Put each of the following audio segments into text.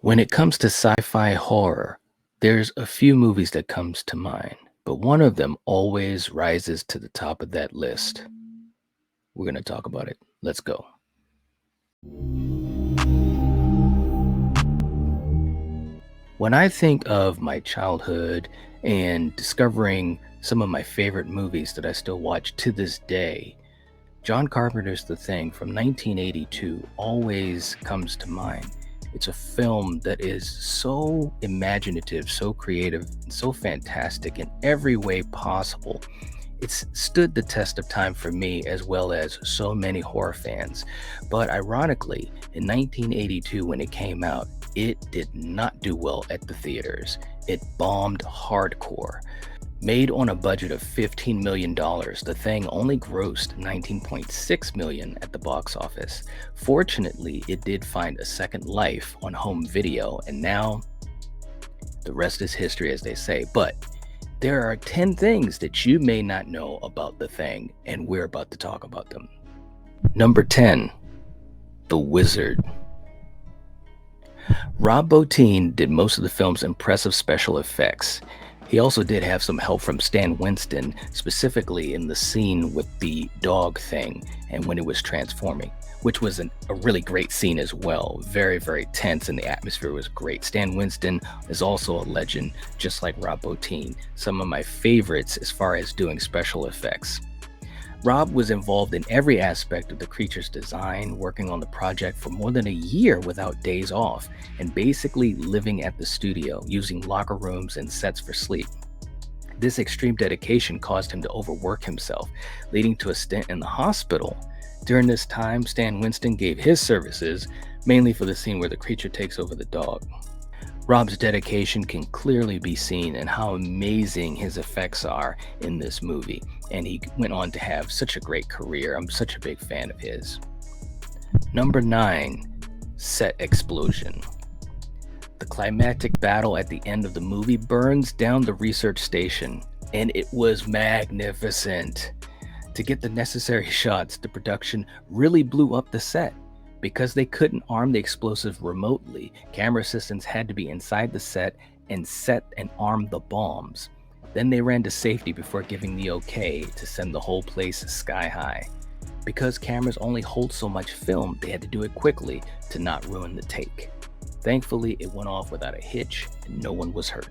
When it comes to sci-fi horror, there's a few movies that comes to mind, but one of them always rises to the top of that list. We're going to talk about it. Let's go. When I think of my childhood and discovering some of my favorite movies that I still watch to this day, John Carpenter's The Thing from 1982 always comes to mind. It's a film that is so imaginative, so creative, and so fantastic in every way possible. It's stood the test of time for me as well as so many horror fans. But ironically, in 1982, when it came out, it did not do well at the theaters. It bombed hardcore. Made on a budget of $15 million, The Thing only grossed $19.6 million at the box office. Fortunately, it did find a second life on home video, and now the rest is history, as they say. But there are 10 things that you may not know about The Thing, and we're about to talk about them. Number 10, The Wizard. Rob Bottin did most of the film's impressive special effects. He also did have some help from Stan Winston, specifically in the scene with the dog thing and when it was transforming, which was a really great scene as well. Very, very tense, and the atmosphere was great. Stan Winston is also a legend, just like Rob Bottin. Some of my favorites as far as doing special effects. Rob was involved in every aspect of the creature's design, working on the project for more than a year without days off, and basically living at the studio, using locker rooms and sets for sleep. This extreme dedication caused him to overwork himself, leading to a stint in the hospital. During this time, Stan Winston gave his services, mainly for the scene where the creature takes over the dog. Rob's dedication can clearly be seen in how amazing his effects are in this movie, and he went on to have such a great career. I'm such a big fan of his. Number 9, Set Explosion. The climactic battle at the end of the movie burns down the research station, and it was magnificent. To get the necessary shots, the production really blew up the set. Because they couldn't arm the explosive remotely, camera assistants had to be inside the set and set and arm the bombs. Then they ran to safety before giving the okay to send the whole place sky high. Because cameras only hold so much film, they had to do it quickly to not ruin the take. Thankfully, it went off without a hitch and no one was hurt.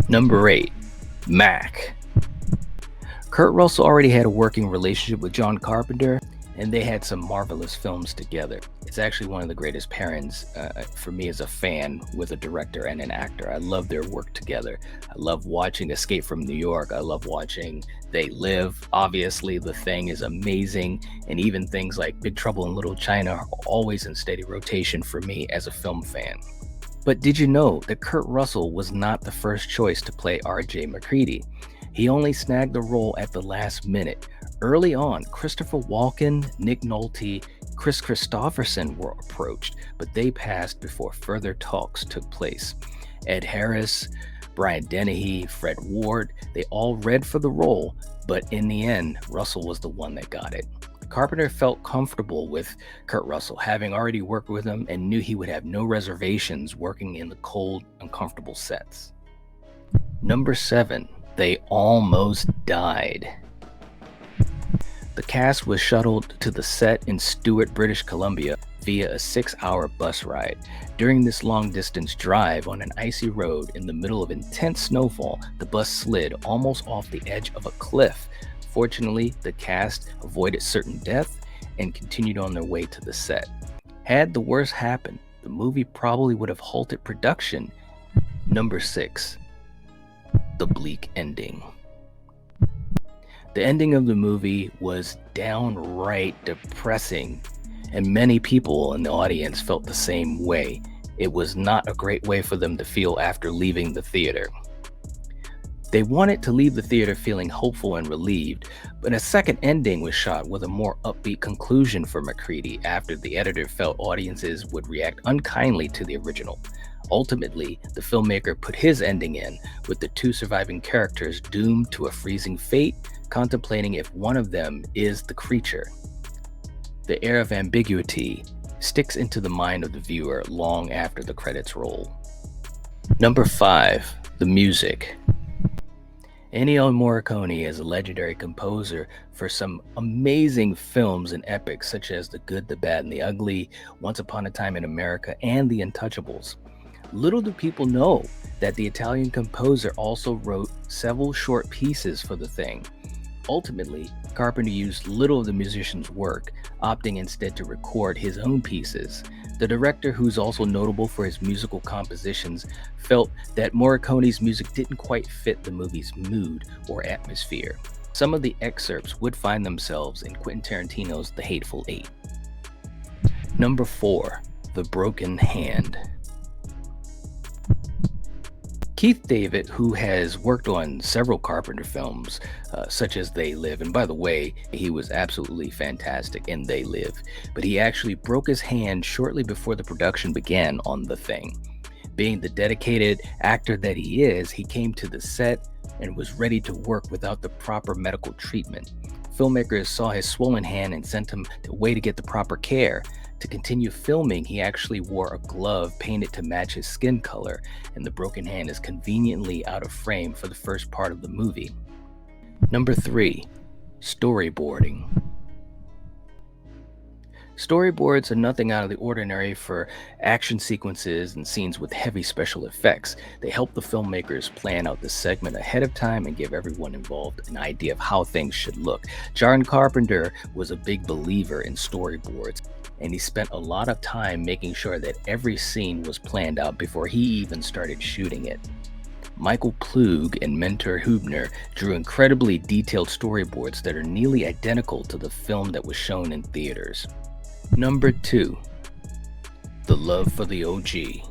Number 8, Mac. Kurt Russell already had a working relationship with John Carpenter, and they had some marvelous films together. It's actually one of the greatest pairings for me as a fan with a director and an actor. I love their work together. I love watching Escape from New York. I love watching They Live. Obviously, The Thing is amazing, and even things like Big Trouble in Little China are always in steady rotation for me as a film fan. But did you know that Kurt Russell was not the first choice to play R.J. McCready? He only snagged the role at the last minute. Early on, Christopher Walken, Nick Nolte, Chris Christopherson were approached, but they passed before further talks took place. Ed Harris, Brian Dennehy, Fred Ward, they all read for the role, but in the end, Russell was the one that got it. Carpenter felt comfortable with Kurt Russell, having already worked with him, and knew he would have no reservations working in the cold, uncomfortable sets. Number 7, They Almost Died. The cast was shuttled to the set in Stewart, British Columbia via a 6-hour bus ride. During this long-distance drive on an icy road in the middle of intense snowfall, the bus slid almost off the edge of a cliff. Fortunately, the cast avoided certain death and continued on their way to the set. Had the worst happened, the movie probably would have halted production. Number 6, The Bleak Ending. The ending of the movie was downright depressing, and many people in the audience felt the same way. It was not a great way for them to feel after leaving the theater. They wanted to leave the theater feeling hopeful and relieved, but a second ending was shot with a more upbeat conclusion for McCready after the editor felt audiences would react unkindly to the original. Ultimately, the filmmaker put his ending in, with the 2 surviving characters doomed to a freezing fate, contemplating if one of them is the creature. The air of ambiguity sticks into the mind of the viewer long after the credits roll. Number 5. The music. Ennio Morricone is a legendary composer for some amazing films and epics such as The Good, the Bad, and the Ugly, Once Upon a Time in America, and The Untouchables. Little do people know that the Italian composer also wrote several short pieces for the thing. Ultimately, Carpenter used little of the musician's work, opting instead to record his own pieces. The director, who's also notable for his musical compositions, felt that Morricone's music didn't quite fit the movie's mood or atmosphere. Some of the excerpts would find themselves in Quentin Tarantino's The Hateful Eight. Number 4. The Broken Hand. Keith David, who has worked on several Carpenter films, such as They Live, and by the way, he was absolutely fantastic in They Live, but he actually broke his hand shortly before the production began on The Thing. Being the dedicated actor that he is, he came to the set and was ready to work without the proper medical treatment. Filmmakers saw his swollen hand and sent him away to get the proper care. To continue filming, he actually wore a glove painted to match his skin color, and the broken hand is conveniently out of frame for the first part of the movie. Number 3. Storyboarding. Storyboards are nothing out of the ordinary for action sequences and scenes with heavy special effects. They help the filmmakers plan out the segment ahead of time and give everyone involved an idea of how things should look. John Carpenter was a big believer in storyboards, and he spent a lot of time making sure that every scene was planned out before he even started shooting it. Michael Plug and Mentor Hubner drew incredibly detailed storyboards that are nearly identical to the film that was shown in theaters. Number 2. The Love for the OG.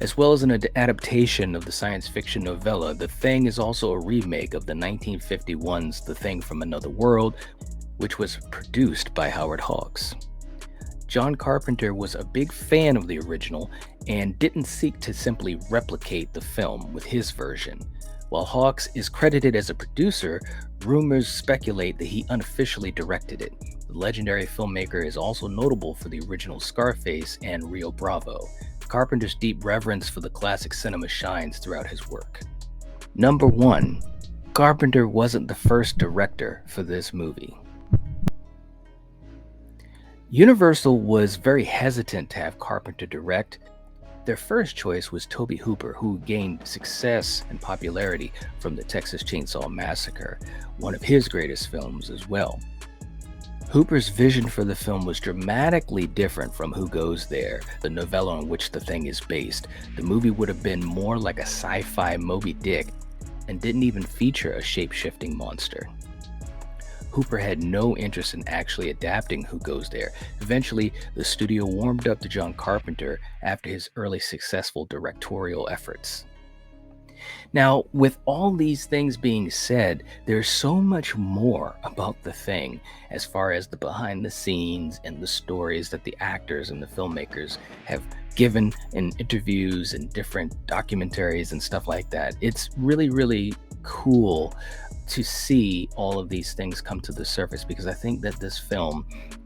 As well as an adaptation of the science fiction novella, The Thing is also a remake of the 1951's The Thing from Another World, which was produced by Howard Hawks. John Carpenter was a big fan of the original and didn't seek to simply replicate the film with his version. While Hawks is credited as a producer, rumors speculate that he unofficially directed it. The legendary filmmaker is also notable for the original Scarface and Rio Bravo. Carpenter's deep reverence for the classic cinema shines throughout his work. Number 1. Carpenter wasn't the first director for this movie. Universal was very hesitant to have Carpenter direct. Their first choice was Tobe Hooper, who gained success and popularity from the Texas Chainsaw Massacre, one of his greatest films as well. Hooper's vision for the film was dramatically different from Who Goes There, the novella on which The Thing is based. The movie would have been more like a sci-fi Moby Dick and didn't even feature a shape-shifting monster. Hooper had no interest in actually adapting Who Goes There. Eventually, the studio warmed up to John Carpenter after his early successful directorial efforts. Now, with all these things being said, there's so much more about The Thing as far as the behind the scenes and the stories that the actors and the filmmakers have given in interviews and different documentaries and stuff like that. It's really, really cool to see all of these things come to the surface, because I think that this film,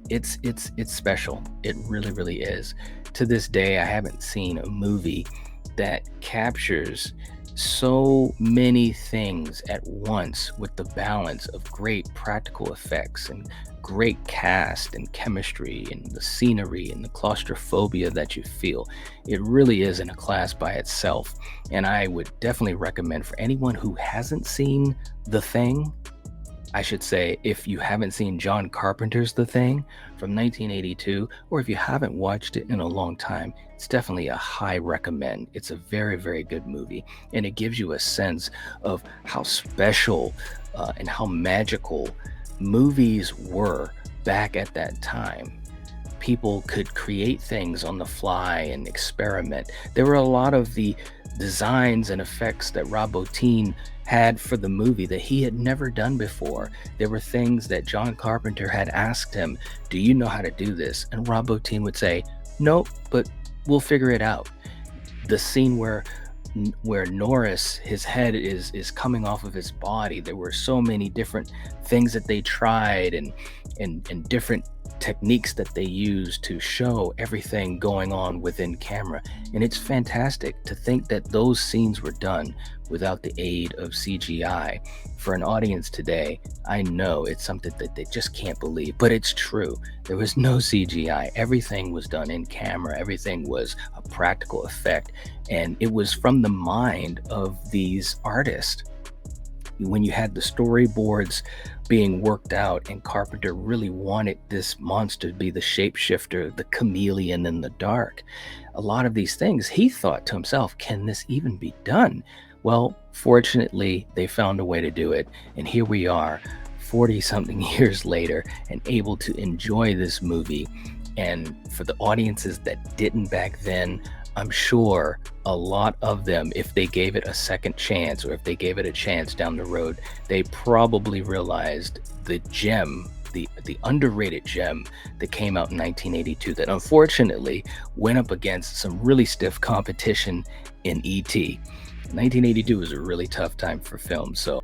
it's special. It really, really is. To this day, I haven't seen a movie that captures so many things at once with the balance of great practical effects and great cast and chemistry and the scenery and the claustrophobia that you feel. It really is in a class by itself, and I would definitely recommend for anyone who hasn't seen The Thing. I should say, if you haven't seen John Carpenter's The Thing from 1982, or if you haven't watched it in a long time, it's definitely a high recommend. It's a very, very good movie, and it gives you a sense of how special and how magical movies were back at that time. People could create things on the fly and experiment. There were a lot of the designs and effects that Rob Bottin had for the movie that he had never done before. There were things that John Carpenter had asked him, "Do you know how to do this?" And Rob Bottin would say, "Nope, but we'll figure it out." The scene where Norris, his head is coming off of his body, there were so many different things that they tried and different techniques that they use to show everything going on within camera. And it's fantastic to think that those scenes were done without the aid of CGI. For an audience today, I know it's something that they just can't believe, but it's true. There was no CGI. Everything was done in camera. Everything was a practical effect. And it was from the mind of these artists. When you had the storyboards being worked out, and Carpenter really wanted this monster to be the shapeshifter, the chameleon in the dark, a lot of these things, he thought to himself, can this even be done? Well, fortunately, they found a way to do it. And here we are, 40 something years later, and able to enjoy this movie. And for the audiences that didn't back then, I'm sure a lot of them, if they gave it a second chance, or if they gave it a chance down the road, they probably realized the gem, the underrated gem that came out in 1982 that unfortunately went up against some really stiff competition in E.T. 1982 was a really tough time for film, so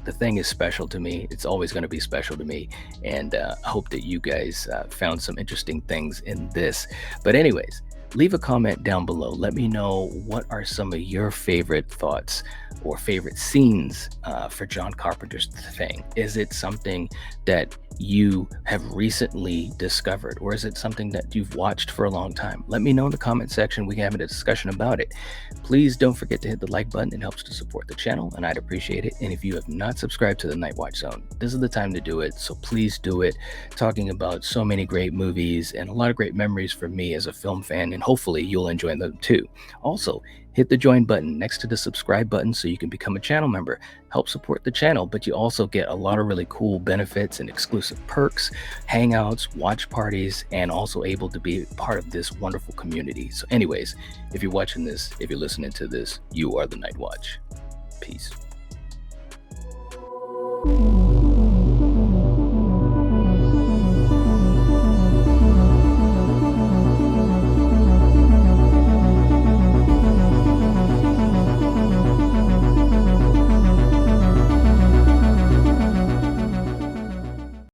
the thing is special to me. It's always going to be special to me, and I hope that you guys found some interesting things in this. But anyways, leave a comment down below. Let me know, what are some of your favorite thoughts or favorite scenes for John Carpenter's Thing? Is it something that you have recently discovered, or is it something that you've watched for a long time? Let me know in the comment section. We can have a discussion about it. Please don't forget to hit the like button. It helps to support the channel, and I'd appreciate it. And if you have not subscribed to the Night Watch Zone, this is the time to do it. So please do it. Talking about so many great movies and a lot of great memories for me as a film fan, and hopefully you'll enjoy them too. Also, hit the join button next to the subscribe button so you can become a channel member. Help support the channel, but you also get a lot of really cool benefits and exclusive perks, hangouts, watch parties, and also able to be part of this wonderful community. So anyways, if you're watching this, if you're listening to this, you are the Night Watch. Peace.